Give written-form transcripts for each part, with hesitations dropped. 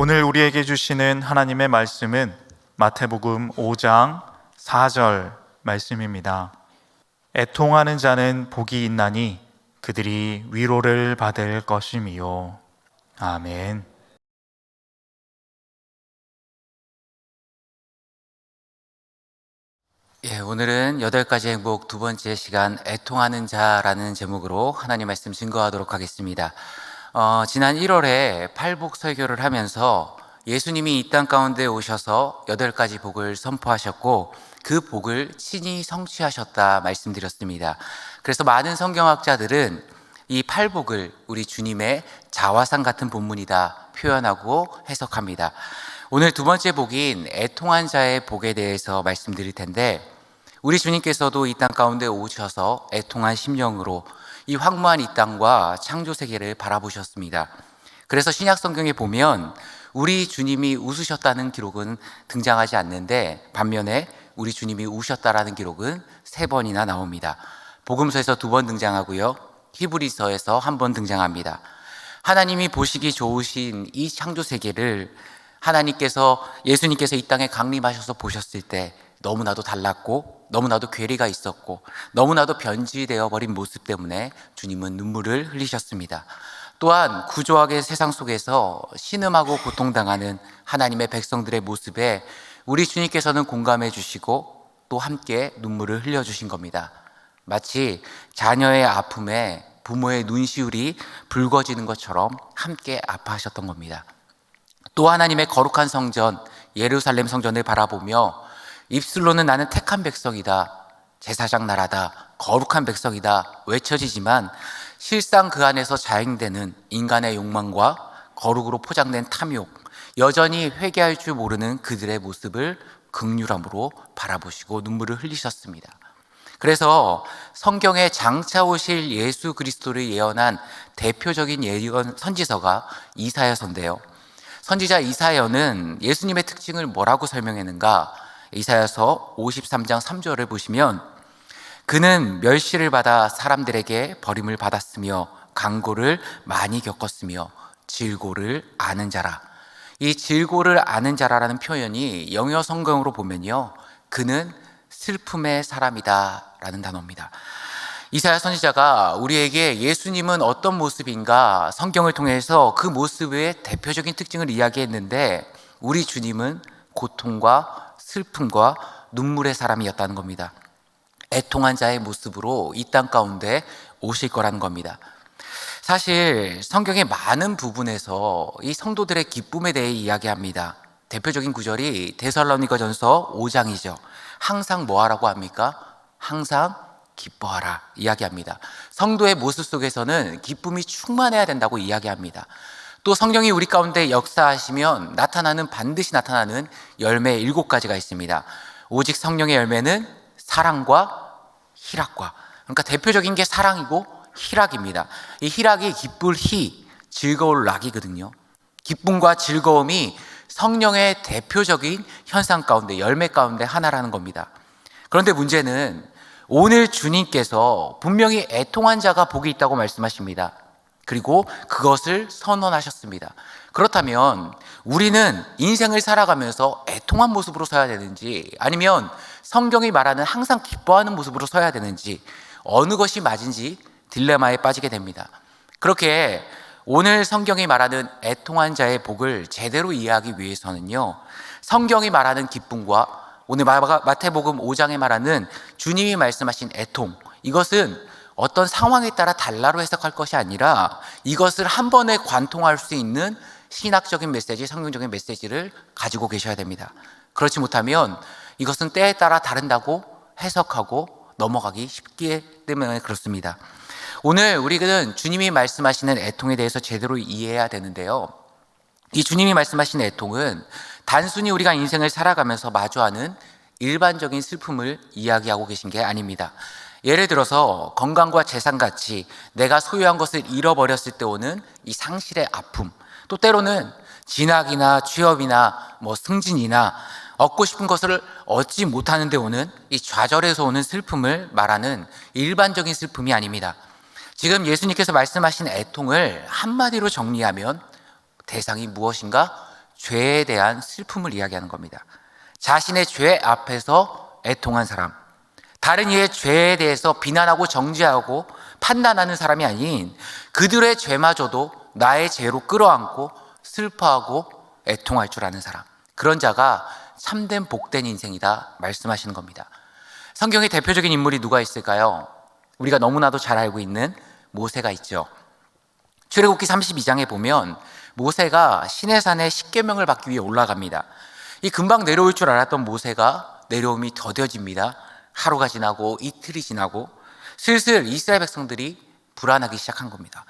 오늘 우리에게 주시는 하나님의 말씀은 마태복음 5장 4절 말씀입니다. 애통하는 자는 복이 있나니 그들이 위로를 받을 것임이요. 아멘. 오늘은 8가지 행복 두 번째 시간 애통하는 자라는 제목으로 하나님 말씀 증거하도록 하겠습니다. 지난 1월에 팔복 설교를 하면서 예수님이 이 땅 가운데 오셔서 8가지 복을 선포하셨고 그 복을 친히 성취하셨다 말씀드렸습니다. 그래서 많은 성경학자들은 이 팔복을 우리 주님의 자화상 같은 본문이다 표현하고 해석합니다. 오늘 두 번째 복인 애통한 자의 복에 대해서 말씀드릴 텐데, 우리 주님께서도 이 땅 가운데 오셔서 애통한 심령으로 이 황무한 이 땅과 창조 세계를 바라보셨습니다. 그래서 신약 성경에 보면 우리 주님이 웃으셨다는 기록은 등장하지 않는데, 반면에 우리 주님이 우셨다라는 기록은 3번이나 나옵니다. 복음서에서 2번 등장하고요, 히브리서에서 1번 등장합니다. 하나님이 보시기 좋으신 이 창조 세계를 예수님께서 이 땅에 강림하셔서 보셨을 때 너무나도 달랐고, 너무나도 괴리가 있었고, 너무나도 변질되어 버린 모습 때문에 주님은 눈물을 흘리셨습니다. 또한 구조하게 세상 속에서 신음하고 고통당하는 하나님의 백성들의 모습에 우리 주님께서는 공감해 주시고 또 함께 눈물을 흘려주신 겁니다. 마치 자녀의 아픔에 부모의 눈시울이 붉어지는 것처럼 함께 아파하셨던 겁니다. 또 하나님의 거룩한 성전 예루살렘 성전을 바라보며 입술로는 나는 택한 백성이다, 제사장 나라다, 거룩한 백성이다 외쳐지지만 실상 그 안에서 자행되는 인간의 욕망과 거룩으로 포장된 탐욕, 여전히 회개할 줄 모르는 그들의 모습을 긍휼함으로 바라보시고 눈물을 흘리셨습니다. 그래서 성경에 장차 오실 예수 그리스도를 예언한 대표적인 예언 선지서가 이사야서인데요, 선지자 이사야는 예수님의 특징을 뭐라고 설명했는가? 이사야서 53장 3절을 보시면, 그는 멸시를 받아 사람들에게 버림을 받았으며 강고를 많이 겪었으며 질고를 아는 자라. 이 질고를 아는 자라라는 표현이 영어 성경으로 보면요, 그는 슬픔의 사람이다 라는 단어입니다. 이사야 선지자가 우리에게 예수님은 어떤 모습인가 성경을 통해서 그 모습의 대표적인 특징을 이야기했는데, 우리 주님은 고통과 슬픔과 눈물의 사람이었다는 겁니다. 애통한 자의 모습으로 이 땅 가운데 오실 거라는 겁니다. 사실 성경의 많은 부분에서 이 성도들의 기쁨에 대해 이야기합니다. 대표적인 구절이 데살로니가전서 5장이죠. 항상 뭐 하라고 합니까? 항상 기뻐하라 이야기합니다. 성도의 모습 속에서는 기쁨이 충만해야 된다고 이야기합니다. 또 성경이 우리 가운데 역사하시면 반드시 나타나는 열매 7가지가 있습니다. 오직 성령의 열매는 사랑과 희락과, 그러니까 대표적인 게 사랑이고 희락입니다. 이 희락이 기쁠 희, 즐거울 락이거든요. 기쁨과 즐거움이 성령의 대표적인 현상 가운데, 열매 가운데 하나라는 겁니다. 그런데 문제는 오늘 주님께서 분명히 애통한 자가 복이 있다고 말씀하십니다. 그리고 그것을 선언하셨습니다. 그렇다면 우리는 인생을 살아가면서 애통한 모습으로 서야 되는지, 아니면 성경이 말하는 항상 기뻐하는 모습으로 서야 되는지, 어느 것이 맞은지 딜레마에 빠지게 됩니다. 그렇게 오늘 성경이 말하는 애통한 자의 복을 제대로 이해하기 위해서는요, 성경이 말하는 기쁨과 오늘 마태복음 5장에 말하는 주님이 말씀하신 애통, 이것은 어떤 상황에 따라 달라로 해석할 것이 아니라 이것을 한 번에 관통할 수 있는 신학적인 메시지, 성경적인 메시지를 가지고 계셔야 됩니다. 그렇지 못하면 이것은 때에 따라 다른다고 해석하고 넘어가기 쉽기 때문에 그렇습니다. 오늘 우리는 주님이 말씀하시는 애통에 대해서 제대로 이해해야 되는데요, 이 주님이 말씀하시는 애통은 단순히 우리가 인생을 살아가면서 마주하는 일반적인 슬픔을 이야기하고 계신 게 아닙니다. 예를 들어서 건강과 재산같이 내가 소유한 것을 잃어버렸을 때 오는 이 상실의 아픔, 또 때로는 진학이나 취업이나 승진이나 얻고 싶은 것을 얻지 못하는 데 오는 이 좌절에서 오는 슬픔을 말하는 일반적인 슬픔이 아닙니다. 지금 예수님께서 말씀하신 애통을 한마디로 정리하면 대상이 무엇인가? 죄에 대한 슬픔을 이야기하는 겁니다. 자신의 죄 앞에서 애통한 사람, 다른 이의 죄에 대해서 비난하고 정죄하고 판단하는 사람이 아닌 그들의 죄마저도 나의 죄로 끌어안고 슬퍼하고 애통할 줄 아는 사람, 그런 자가 참된 복된 인생이다 말씀하시는 겁니다. 성경의 대표적인 인물이 누가 있을까요? 우리가 너무나도 잘 알고 있는 모세가 있죠. 출애굽기 32장에 보면 모세가 시내산에 십계명을 받기 위해 올라갑니다. 이 금방 내려올 줄 알았던 모세가 내려옴이 더뎌집니다. 하루가 지나고 이틀이 지나고 슬슬 이스라엘 백성들이 불안하기 시작한 겁니다.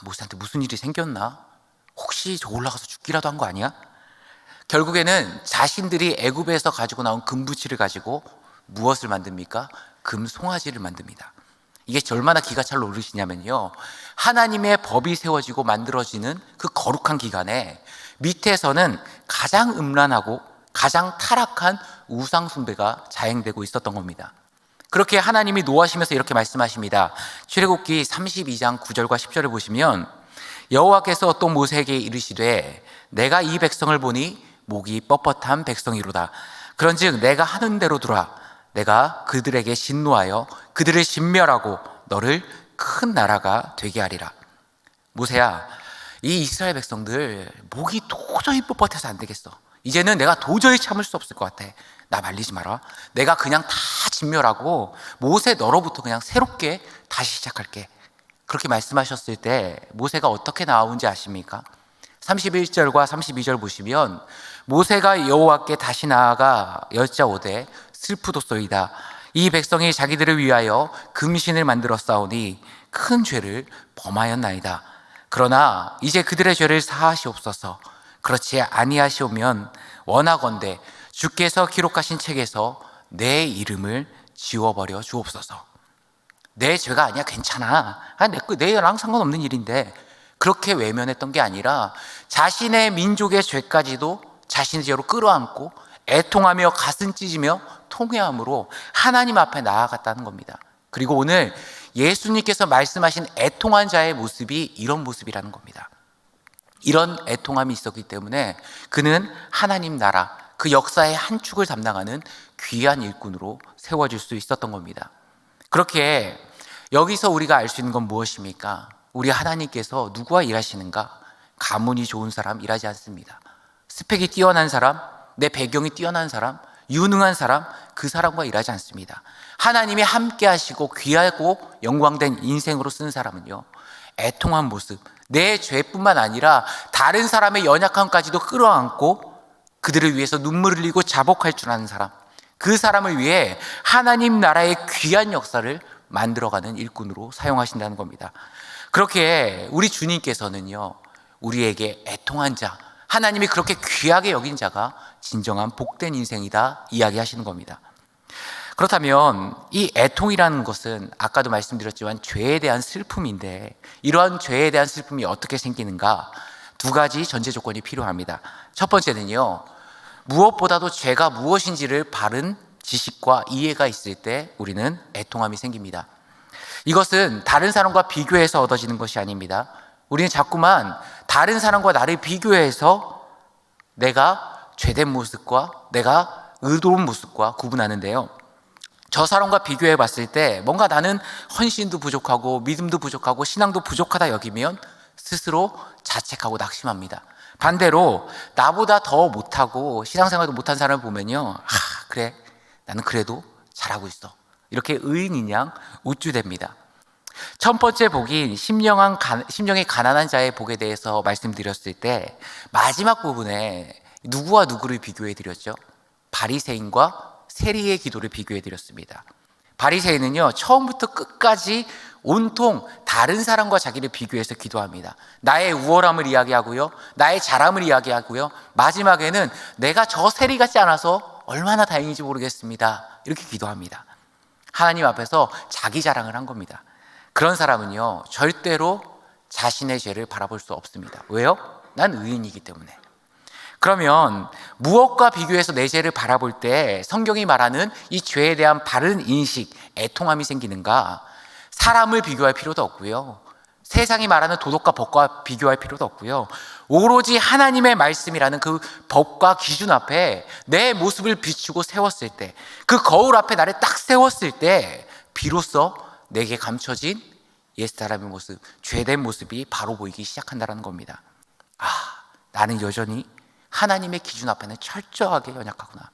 모세한테 무슨 일이 생겼나? 혹시 저 올라가서 죽기라도 한 거 아니야? 결국에는 자신들이 애굽에서 가지고 나온 금부치를 가지고 무엇을 만듭니까? 금 송아지를 만듭니다. 이게 얼마나 기가 찰 노릇이냐면요, 하나님의 법이 세워지고 만들어지는 그 거룩한 기간에 밑에서는 가장 음란하고 가장 타락한 우상 숭배가 자행되고 있었던 겁니다. 그렇게 하나님이 노하시면서 이렇게 말씀하십니다. 출애굽기 32장 9절과 10절을 보시면 여호와께서 또 모세에게 이르시되 내가 이 백성을 보니 목이 뻣뻣한 백성이로다. 그런즉 내가 하는 대로 두라. 내가 그들에게 진노하여 그들을 진멸하고 너를 큰 나라가 되게 하리라. 모세야, 이 이스라엘 백성들 목이 도저히 뻣뻣해서 안 되겠어. 이제는 내가 도저히 참을 수 없을 것 같아. 나 말리지 마라. 내가 그냥 다 진멸하고 모세 너로부터 그냥 새롭게 다시 시작할게. 그렇게 말씀하셨을 때 모세가 어떻게 나오는지 아십니까? 31절과 32절 보시면 모세가 여호와께 다시 나아가 여짜오되 슬프도소이다. 이 백성이 자기들을 위하여 금신을 만들어 싸우니 큰 죄를 범하였나이다. 그러나 이제 그들의 죄를 사하시옵소서. 그렇지 아니하시오면 원하건대 주께서 기록하신 책에서 내 이름을 지워버려 주옵소서. 내 죄가 아니야, 괜찮아. 내랑 상관없는 일인데, 그렇게 외면했던 게 아니라 자신의 민족의 죄까지도 자신의 죄로 끌어안고 애통하며 가슴 찢으며 통회함으로 하나님 앞에 나아갔다는 겁니다. 그리고 오늘 예수님께서 말씀하신 애통한 자의 모습이 이런 모습이라는 겁니다. 이런 애통함이 있었기 때문에 그는 하나님 나라, 그 역사의 한 축을 담당하는 귀한 일꾼으로 세워질 수 있었던 겁니다. 그렇게 여기서 우리가 알 수 있는 건 무엇입니까? 우리 하나님께서 누구와 일하시는가? 가문이 좋은 사람 일하지 않습니다. 스펙이 뛰어난 사람, 내 배경이 뛰어난 사람, 유능한 사람, 그 사람과 일하지 않습니다. 하나님이 함께 하시고 귀하고 영광된 인생으로 쓴 사람은요, 애통한 모습, 내 죄뿐만 아니라 다른 사람의 연약함까지도 끌어안고 그들을 위해서 눈물을 흘리고 자복할 줄 아는 사람, 그 사람을 위해 하나님 나라의 귀한 역사를 만들어가는 일꾼으로 사용하신다는 겁니다. 그렇게 우리 주님께서는요, 우리에게 애통한 자, 하나님이 그렇게 귀하게 여긴 자가 진정한 복된 인생이다 이야기하시는 겁니다. 그렇다면 이 애통이라는 것은 아까도 말씀드렸지만 죄에 대한 슬픔인데, 이러한 죄에 대한 슬픔이 어떻게 생기는가? 두 가지 전제 조건이 필요합니다. 첫 번째는요, 무엇보다도 죄가 무엇인지를 바른 지식과 이해가 있을 때 우리는 애통함이 생깁니다. 이것은 다른 사람과 비교해서 얻어지는 것이 아닙니다. 우리는 자꾸만 다른 사람과 나를 비교해서 내가 죄된 모습과 내가 의로운 모습과 구분하는데요, 저 사람과 비교해 봤을 때 뭔가 나는 헌신도 부족하고 믿음도 부족하고 신앙도 부족하다 여기면 스스로 자책하고 낙심합니다. 반대로 나보다 더 못하고 신앙생활도 못한 사람을 보면요, 그래, 나는 그래도 잘하고 있어, 이렇게 의인인 양 우쭐댑니다. 첫 번째 복인 심령이 가난한 자의 복에 대해서 말씀드렸을 때 마지막 부분에 누구와 누구를 비교해 드렸죠? 바리새인과 세리의 기도를 비교해 드렸습니다. 바리새인은요, 처음부터 끝까지 온통 다른 사람과 자기를 비교해서 기도합니다. 나의 우월함을 이야기하고요, 나의 잘함을 이야기하고요, 마지막에는 내가 저 세리 같지 않아서 얼마나 다행인지 모르겠습니다, 이렇게 기도합니다. 하나님 앞에서 자기 자랑을 한 겁니다. 그런 사람은요, 절대로 자신의 죄를 바라볼 수 없습니다. 왜요? 난 의인이기 때문에. 그러면 무엇과 비교해서 내 죄를 바라볼 때 성경이 말하는 이 죄에 대한 바른 인식, 애통함이 생기는가? 사람을 비교할 필요도 없고요, 세상이 말하는 도덕과 법과 비교할 필요도 없고요. 오로지 하나님의 말씀이라는 그 법과 기준 앞에 내 모습을 비추고 세웠을 때, 그 거울 앞에 나를 딱 세웠을 때 비로소 내게 감춰진 옛사람의 모습, 죄된 모습이 바로 보이기 시작한다는 겁니다. 나는 여전히 하나님의 기준 앞에는 철저하게 연약하구나.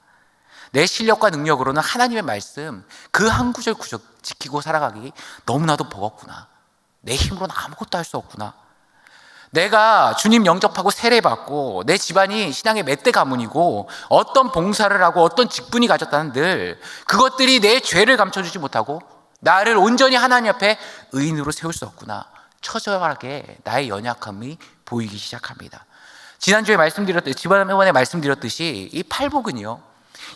내 실력과 능력으로는 하나님의 말씀 그 한 구절 구절 지키고 살아가기 너무나도 버겁구나. 내 힘으로는 아무것도 할 수 없구나. 내가 주님 영접하고 세례받고 내 집안이 신앙의 맷대 가문이고 어떤 봉사를 하고 어떤 직분이 가졌다는 늘 그것들이 내 죄를 감춰주지 못하고 나를 온전히 하나님 앞에 의인으로 세울 수 없구나. 처절하게 나의 연약함이 보이기 시작합니다. 지난번에 말씀드렸듯이 이 팔복은요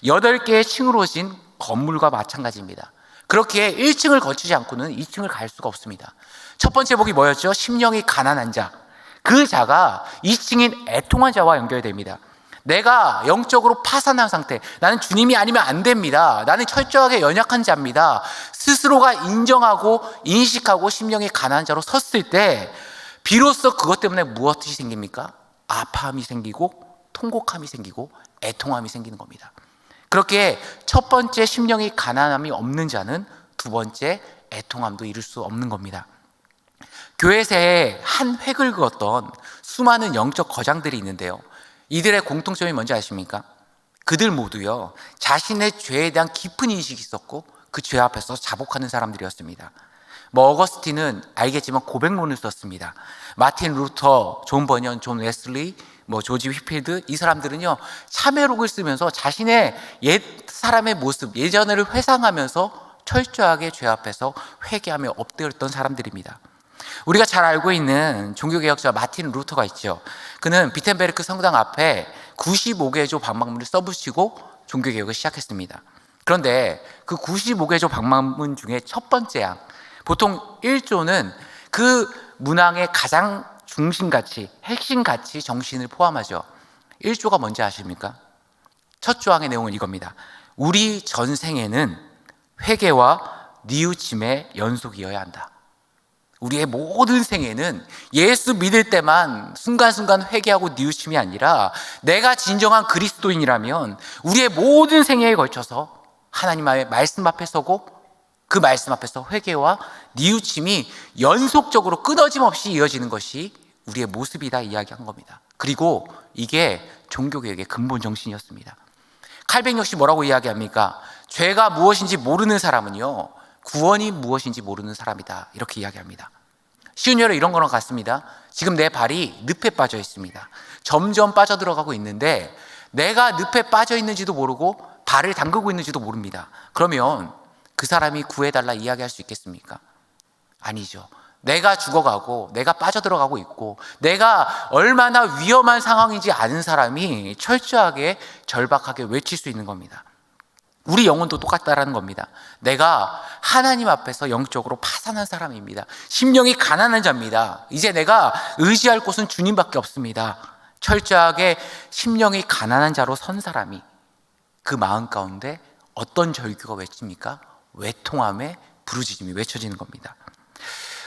8개의 층으로 진 건물과 마찬가지입니다. 그렇게 1층을 거치지 않고는 2층을 갈 수가 없습니다. 첫 번째 복이 뭐였죠? 심령이 가난한 자. 그 자가 2층인 애통한 자와 연결됩니다. 내가 영적으로 파산한 상태, 나는 주님이 아니면 안 됩니다. 나는 철저하게 연약한 자입니다. 스스로가 인정하고 인식하고 심령이 가난한 자로 섰을 때 비로소 그것 때문에 무엇이 생깁니까? 아파함이 생기고 통곡함이 생기고 애통함이 생기는 겁니다. 그렇게 첫 번째 심령이 가난함이 없는 자는 두 번째 애통함도 이룰 수 없는 겁니다. 교회에 한 획을 그었던 수많은 영적 거장들이 있는데요, 이들의 공통점이 뭔지 아십니까? 그들 모두요 자신의 죄에 대한 깊은 인식이 있었고 그 죄 앞에서 자복하는 사람들이었습니다. 어거스틴은 알겠지만 고백론을 썼습니다. 마틴 루터, 존 버년, 존 웨슬리, 조지 휘필드, 이 사람들은요 참회록을 쓰면서 자신의 옛 사람의 모습, 예전을 회상하면서 철저하게 죄 앞에서 회개하며 엎드렸던 사람들입니다. 우리가 잘 알고 있는 종교개혁자 마틴 루터가 있죠. 그는 비텐베르크 성당 앞에 95개조 방망문을 써붙이고 종교개혁을 시작했습니다. 그런데 그 95개조 방망문 중에 첫 번째 항, 보통 1조는 그 문항의 가장 중심가치, 핵심 가치, 정신을 포함하죠. 1조가 뭔지 아십니까? 첫 조항의 내용은 이겁니다. 우리 전생에는 회개와 뉘우침의 연속이어야 한다. 우리의 모든 생애는 예수 믿을 때만 순간순간 회개하고 뉘우침이 아니라 내가 진정한 그리스도인이라면 우리의 모든 생애에 걸쳐서 하나님의 말씀 앞에 서고 그 말씀 앞에서 회개와 뉘우침이 연속적으로 끊어짐 없이 이어지는 것이 우리의 모습이다 이야기한 겁니다. 그리고 이게 종교개혁의 근본 정신이었습니다. 칼뱅 역시 뭐라고 이야기합니까? 죄가 무엇인지 모르는 사람은요 구원이 무엇인지 모르는 사람이다, 이렇게 이야기합니다. 쉬운 예로 이런 거랑 같습니다. 지금 내 발이 늪에 빠져 있습니다. 점점 빠져들어가고 있는데 내가 늪에 빠져 있는지도 모르고 발을 담그고 있는지도 모릅니다. 그러면 그 사람이 구해달라 이야기할 수 있겠습니까? 아니죠. 내가 죽어가고 내가 빠져들어가고 있고 내가 얼마나 위험한 상황인지 아는 사람이 철저하게 절박하게 외칠 수 있는 겁니다. 우리 영혼도 똑같다라는 겁니다. 내가 하나님 앞에서 영적으로 파산한 사람입니다. 심령이 가난한 자입니다. 이제 내가 의지할 곳은 주님밖에 없습니다. 철저하게 심령이 가난한 자로 선 사람이 그 마음 가운데 어떤 절규가 외칩니까? 외통함의 부르짖음이 외쳐지는 겁니다.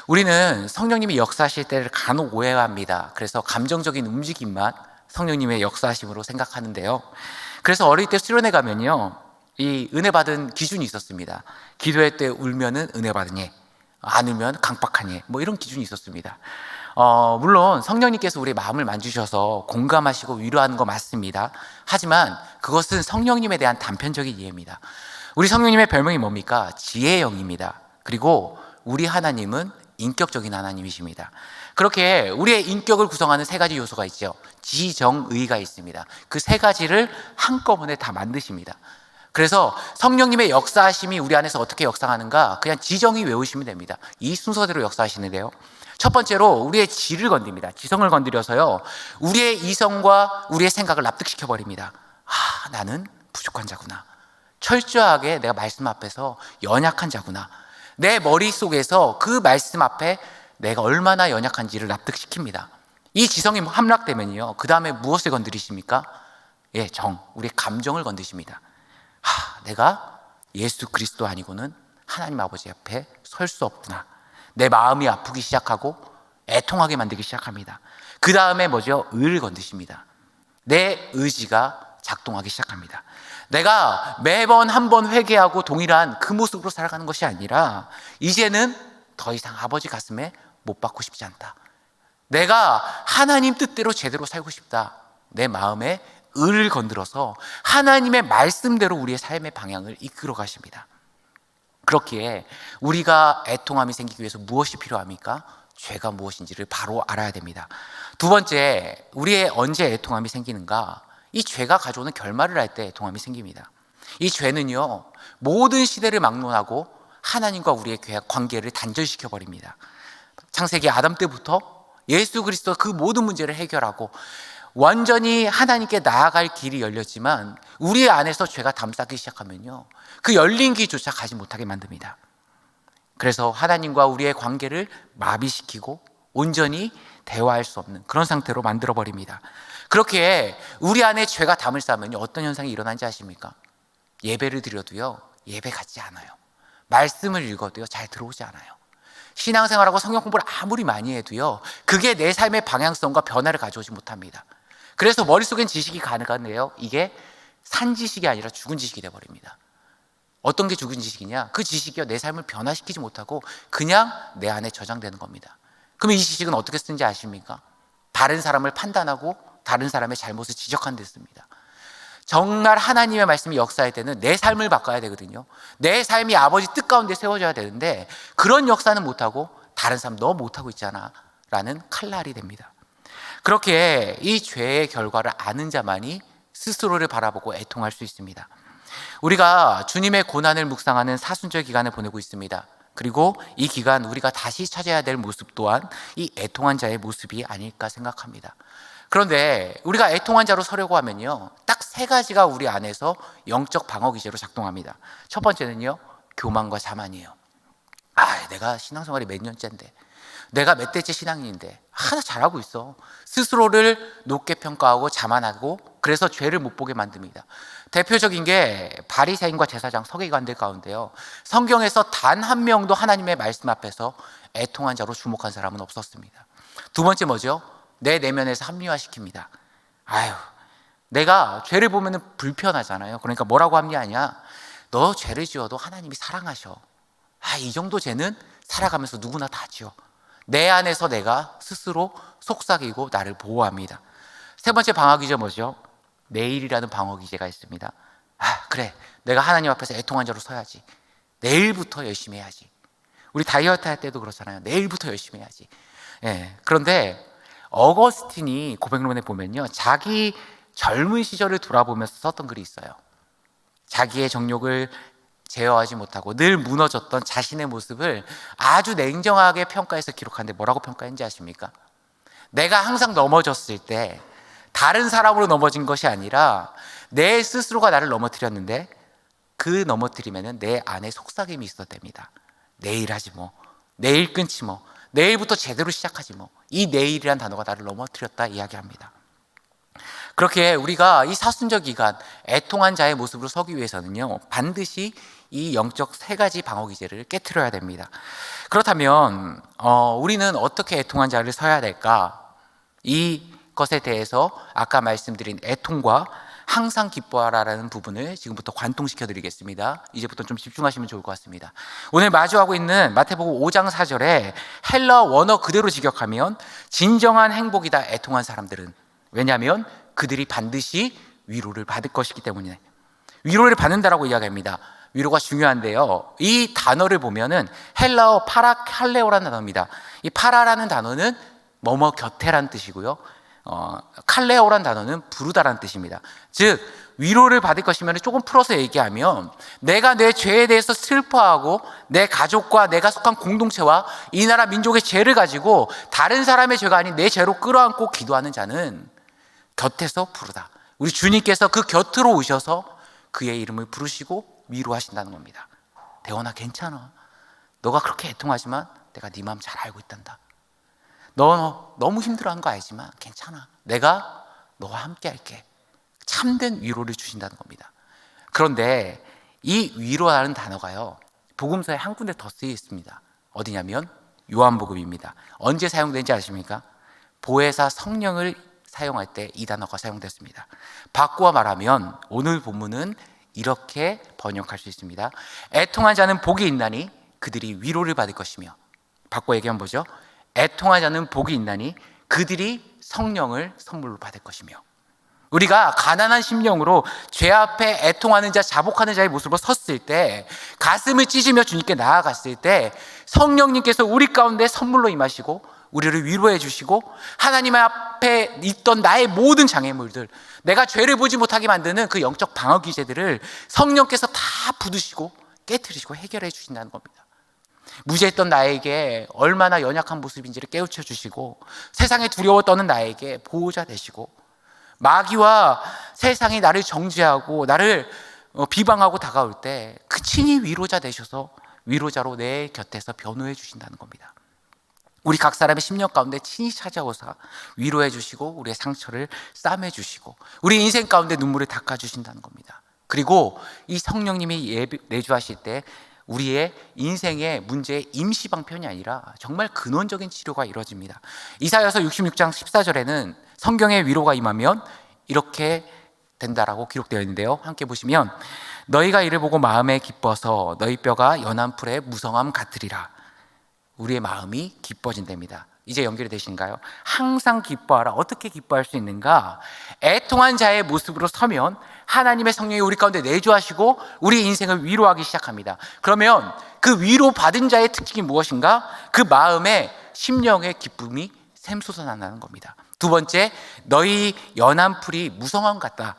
우리는 성령님이 역사하실 때를 간혹 오해합니다. 그래서 감정적인 움직임만 성령님의 역사하심으로 생각하는데요. 그래서 어릴 때 수련회 가면요 이 은혜 받은 기준이 있었습니다. 기도할 때 울면은 은혜 받은 예, 안 울면 강박한 예, 이런 기준이 있었습니다. 물론 성령님께서 우리의 마음을 만지셔서 공감하시고 위로하는 거 맞습니다. 하지만 그것은 성령님에 대한 단편적인 이해입니다. 우리 성령님의 별명이 뭡니까? 지혜의 영입니다. 그리고 우리 하나님은 인격적인 하나님이십니다. 그렇게 우리의 인격을 구성하는 세 가지 요소가 있죠. 지, 정, 의가 있습니다. 그 세 가지를 한꺼번에 다 만드십니다. 그래서 성령님의 역사하심이 우리 안에서 어떻게 역사하는가 그냥 지정의 외우시면 됩니다. 이 순서대로 역사하시는데요, 첫 번째로 우리의 지를 건드립니다. 지성을 건드려서요 우리의 이성과 우리의 생각을 납득시켜버립니다. 나는 부족한 자구나, 철저하게 내가 말씀 앞에서 연약한 자구나, 내 머릿속에서 그 말씀 앞에 내가 얼마나 연약한지를 납득시킵니다. 이 지성이 함락되면요 그 다음에 무엇을 건드리십니까? 예, 우리의 감정을 건드십니다. 내가 예수 그리스도 아니고는 하나님 아버지 앞에 설 수 없구나. 내 마음이 아프기 시작하고 애통하게 만들기 시작합니다. 그 다음에 뭐죠? 의를 건드십니다. 내 의지가 작동하기 시작합니다. 내가 매번 한 번 회개하고 동일한 그 모습으로 살아가는 것이 아니라 이제는 더 이상 아버지 가슴에 못 박고 싶지 않다. 내가 하나님 뜻대로 제대로 살고 싶다. 내 마음에 의를 건드려서 하나님의 말씀대로 우리의 삶의 방향을 이끌어 가십니다. 그렇기에 우리가 애통함이 생기기 위해서 무엇이 필요합니까? 죄가 무엇인지를 바로 알아야 됩니다. 두 번째, 우리의 언제 애통함이 생기는가? 이 죄가 가져오는 결말을 알 때 애통함이 생깁니다. 이 죄는요, 모든 시대를 막론하고 하나님과 우리의 관계를 단절시켜 버립니다. 창세기 아담 때부터 예수 그리스도 그 모든 문제를 해결하고 완전히 하나님께 나아갈 길이 열렸지만 우리 안에서 죄가 담쌓기 시작하면요, 그 열린 길조차 가지 못하게 만듭니다. 그래서 하나님과 우리의 관계를 마비시키고 온전히 대화할 수 없는 그런 상태로 만들어버립니다. 그렇게 우리 안에 죄가 담을 쌓으면 어떤 현상이 일어난지 아십니까? 예배를 드려도요, 예배 같지 않아요. 말씀을 읽어도요, 잘 들어오지 않아요. 신앙생활하고 성경 공부를 아무리 많이 해도요, 그게 내 삶의 방향성과 변화를 가져오지 못합니다. 그래서 머릿속엔 지식이 가능한데요, 이게 산 지식이 아니라 죽은 지식이 되어버립니다. 어떤 게 죽은 지식이냐? 그 지식이요, 내 삶을 변화시키지 못하고 그냥 내 안에 저장되는 겁니다. 그러면 이 지식은 어떻게 쓰는지 아십니까? 다른 사람을 판단하고 다른 사람의 잘못을 지적하는 데 씁니다. 정말 하나님의 말씀이 역사할 때는 내 삶을 바꿔야 되거든요. 내 삶이 아버지 뜻 가운데 세워져야 되는데 그런 역사는 못하고 다른 사람 너 못하고 있잖아 라는 칼날이 됩니다. 그렇게 이 죄의 결과를 아는 자만이 스스로를 바라보고 애통할 수 있습니다. 우리가 주님의 고난을 묵상하는 사순절 기간을 보내고 있습니다. 그리고 이 기간 우리가 다시 찾아야 될 모습 또한 이 애통한 자의 모습이 아닐까 생각합니다. 그런데 우리가 애통한 자로 서려고 하면요, 딱 세 가지가 우리 안에서 영적 방어 기제로 작동합니다. 첫 번째는요, 교만과 자만이에요. 내가 신앙생활이 몇 년째인데, 내가 몇 대째 신앙인인데 하나 잘하고 있어. 스스로를 높게 평가하고 자만하고 그래서 죄를 못 보게 만듭니다. 대표적인 게 바리새인과 제사장 서기관들 가운데요, 성경에서 단 한 명도 하나님의 말씀 앞에서 애통한 자로 주목한 사람은 없었습니다. 두 번째 뭐죠? 내 내면에서 합리화시킵니다. 내가 죄를 보면 불편하잖아요. 그러니까 뭐라고 합리하냐? 너 죄를 지어도 하나님이 사랑하셔. 이 정도 죄는 살아가면서 누구나 다 지어. 내 안에서 내가 스스로 속삭이고 나를 보호합니다. 세 번째 방어 기제 뭐죠? 내일이라는 방어 기제가 있습니다. 그래, 내가 하나님 앞에서 애통한 자로 서야지. 내일부터 열심히 해야지. 우리 다이어트 할 때도 그렇잖아요. 내일부터 열심히 해야지. 그런데 어거스틴이 고백론에 보면요, 자기 젊은 시절을 돌아보면서 썼던 글이 있어요. 자기의 정욕을 제어하지 못하고 늘 무너졌던 자신의 모습을 아주 냉정하게 평가해서 기록하는데 뭐라고 평가했는지 아십니까? 내가 항상 넘어졌을 때 다른 사람으로 넘어진 것이 아니라 내 스스로가 나를 넘어뜨렸는데 그 넘어뜨리면은 내 안에 속삭임이 있었답니다. 내일 하지 뭐, 내일 끊지 뭐, 내일부터 제대로 시작하지 뭐. 이 내일이란 단어가 나를 넘어뜨렸다 이야기합니다. 그렇게 우리가 이 사순절 기간 애통한 자의 모습으로 서기 위해서는요, 반드시 이 영적 세 가지 방어 기제를 깨트려야 됩니다. 그렇다면 우리는 어떻게 애통한 자를 서야 될까? 이것에 대해서 아까 말씀드린 애통과 항상 기뻐하라라는 부분을 지금부터 관통시켜 드리겠습니다. 이제부터 좀 집중하시면 좋을 것 같습니다. 오늘 마주하고 있는 마태복음 5장 4절에 헬라 원어 그대로 직역하면 진정한 행복이다 애통한 사람들은. 왜냐하면 그들이 반드시 위로를 받을 것이기 때문이네. 위로를 받는다라고 이야기합니다. 위로가 중요한데요, 이 단어를 보면은 헬라어 파라칼레오라는 단어입니다. 이 파라라는 단어는 뭐뭐 곁에라는 뜻이고요, 칼레오라는 단어는 부르다라는 뜻입니다. 즉 위로를 받을 것이면 조금 풀어서 얘기하면 내가 내 죄에 대해서 슬퍼하고 내 가족과 내가 속한 공동체와 이 나라 민족의 죄를 가지고 다른 사람의 죄가 아닌 내 죄로 끌어안고 기도하는 자는 곁에서 부르다. 우리 주님께서 그 곁으로 오셔서 그의 이름을 부르시고 위로하신다는 겁니다. 대원아 괜찮아. 너가 그렇게 애통하지만 내가 네 마음 잘 알고 있단다. 너 너무 힘들어하는 거 알지만 괜찮아. 내가 너와 함께 할게. 참된 위로를 주신다는 겁니다. 그런데 이 위로라는 단어가요, 복음서에 한 군데 더 쓰여 있습니다. 어디냐면 요한복음입니다. 언제 사용된지 아십니까? 보혜사 성령을 사용할 때 이 단어가 사용됐습니다. 바꾸어 말하면 오늘 본문은 이렇게 번역할 수 있습니다. 애통한 자는 복이 있나니 그들이 위로를 받을 것이며, 바꿔 얘기하면 뭐죠? 애통한 자는 복이 있나니 그들이 성령을 선물로 받을 것이며. 우리가 가난한 심령으로 죄 앞에 애통하는 자, 자복하는 자의 모습으로 섰을 때, 가슴을 찢으며 주님께 나아갔을 때 성령님께서 우리 가운데 선물로 임하시고 우리를 위로해 주시고, 하나님 앞에 있던 나의 모든 장애물들, 내가 죄를 보지 못하게 만드는 그 영적 방어 기제들을 성령께서 다 부두시고 깨트리시고 해결해 주신다는 겁니다. 무죄했던 나에게 얼마나 연약한 모습인지를 깨우쳐 주시고, 세상에 두려워 떠는 나에게 보호자 되시고, 마귀와 세상이 나를 정죄하고 나를 비방하고 다가올 때 그 친히 위로자 되셔서 위로자로 내 곁에서 변호해 주신다는 겁니다. 우리 각 사람의 심령 가운데 친히 찾아오사 위로해 주시고 우리의 상처를 싸매 주시고 우리 인생 가운데 눈물을 닦아 주신다는 겁니다. 그리고 이 성령님이 내주하실 때 우리의 인생의 문제의 임시방편이 아니라 정말 근원적인 치료가 이루어집니다. 이사야서 66장 14절에는 성경의 위로가 임하면 이렇게 된다라고 기록되어 있는데요, 함께 보시면, 너희가 이를 보고 마음에 기뻐서 너희 뼈가 연한 풀의 무성함 같으리라. 우리의 마음이 기뻐진답니다. 이제 연결이 되신가요? 항상 기뻐하라. 어떻게 기뻐할 수 있는가? 애통한 자의 모습으로 서면 하나님의 성령이 우리 가운데 내주하시고 우리 인생을 위로하기 시작합니다. 그러면 그 위로받은 자의 특징이 무엇인가? 그 마음에 심령의 기쁨이 샘솟아난다는 겁니다. 두 번째, 너희 연한 풀이 무성함 같다.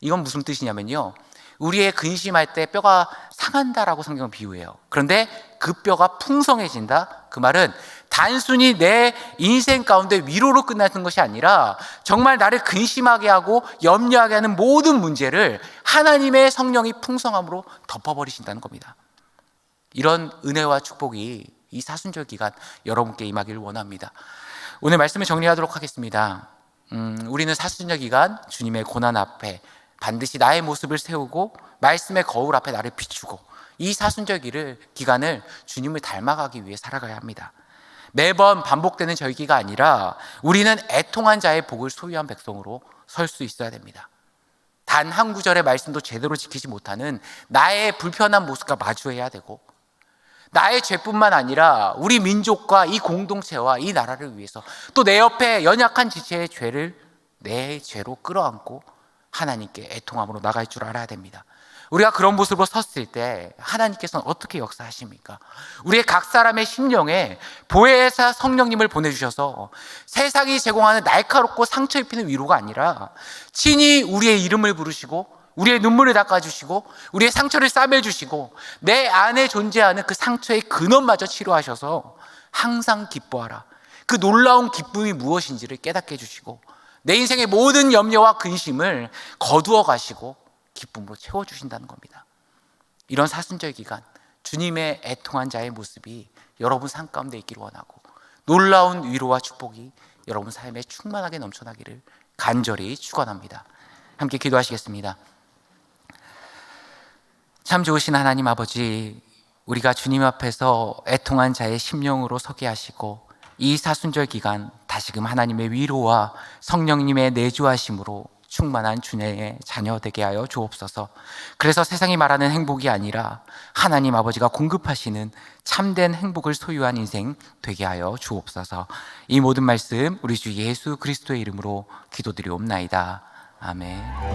이건 무슨 뜻이냐면요, 우리의 근심할 때 뼈가 상한다라고 성경은 비유해요. 그런데 그 뼈가 풍성해진다. 그 말은 단순히 내 인생 가운데 위로로 끝나는 것이 아니라 정말 나를 근심하게 하고 염려하게 하는 모든 문제를 하나님의 성령이 풍성함으로 덮어버리신다는 겁니다. 이런 은혜와 축복이 이 사순절 기간 여러분께 임하기를 원합니다. 오늘 말씀을 정리하도록 하겠습니다. 우리는 사순절 기간 주님의 고난 앞에 반드시 나의 모습을 세우고 말씀의 거울 앞에 나를 비추고 이 사순절 기간을 주님을 닮아가기 위해 살아가야 합니다. 매번 반복되는 절기가 아니라 우리는 애통한 자의 복을 소유한 백성으로 설 수 있어야 됩니다. 단 한 구절의 말씀도 제대로 지키지 못하는 나의 불편한 모습과 마주해야 되고, 나의 죄뿐만 아니라 우리 민족과 이 공동체와 이 나라를 위해서 또 내 옆에 연약한 지체의 죄를 내 죄로 끌어안고 하나님께 애통함으로 나갈 줄 알아야 됩니다. 우리가 그런 모습으로 섰을 때 하나님께서는 어떻게 역사하십니까? 우리의 각 사람의 심령에 보혜사 성령님을 보내주셔서 세상이 제공하는 날카롭고 상처 입히는 위로가 아니라 친히 우리의 이름을 부르시고 우리의 눈물을 닦아주시고 우리의 상처를 싸매주시고 내 안에 존재하는 그 상처의 근원마저 치료하셔서 항상 기뻐하라, 그 놀라운 기쁨이 무엇인지를 깨닫게 해주시고 내 인생의 모든 염려와 근심을 거두어 가시고 기쁨으로 채워주신다는 겁니다. 이런 사순절 기간 주님의 애통한 자의 모습이 여러분 삶 가운데 있기를 원하고, 놀라운 위로와 축복이 여러분 삶에 충만하게 넘쳐나기를 간절히 축원합니다. 함께 기도하시겠습니다. 참 좋으신 하나님 아버지, 우리가 주님 앞에서 애통한 자의 심령으로 서게 하시고 이 사순절 기간 다시금 하나님의 위로와 성령님의 내주하심으로 충만한 주님의 자녀 되게 하여 주옵소서. 그래서 세상이 말하는 행복이 아니라 하나님 아버지가 공급하시는 참된 행복을 소유한 인생 되게 하여 주옵소서. 이 모든 말씀 우리 주 예수 그리스도의 이름으로 기도드리옵나이다. 아멘.